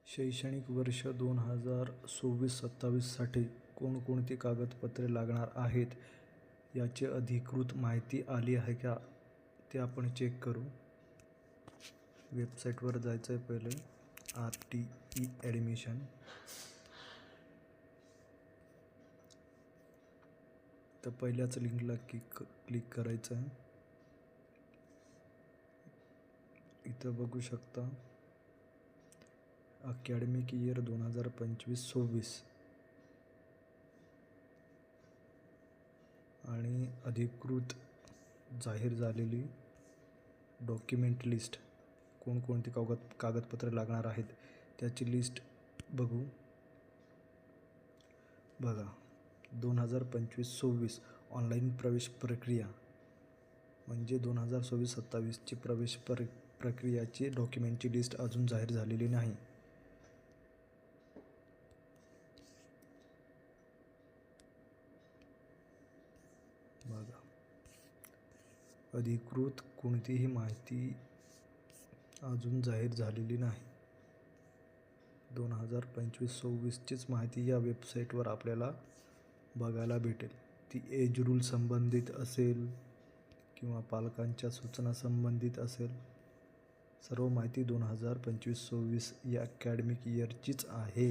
शैक्षणिक वर्ष 2026-27साठी कोणकोणती कागदपत्रे लागणार आहेत याची अधिकृत माहिती आली आहे का ते आपण चेक करू. वेबसाईटवर जायचं आहे. पहिले RTE ॲडमिशन. तर पहिल्याच लिंकला क्लिक करायचं आहे. इथं बघू शकता अकॅडमिक इयर 2025-26 आणि अधिकृत जाहीर झालेली डॉक्युमेंट लिस्ट. कोणकोणती कागदपत्रे लागणार आहेत त्याची लिस्ट बघा. 2025-26 ऑनलाईन प्रवेश प्रक्रिया म्हणजे 2026-27ची प्रवेश प्रक्रियाची डॉक्युमेंटची लिस्ट अजून जाहीर झालेली नाही. बघा, अधिकृत कोणतीही माहिती अजून जाहीर झालेली नाही. 2025-26चीच माहिती या वेबसाईटवर आपल्याला बघायला भेटेल. ती एज रूल संबंधित असेल किंवा पालकांच्या सूचना संबंधित असेल. सर्व माहिती 2025-26 या अकॅडमिक इयरचीच आहे.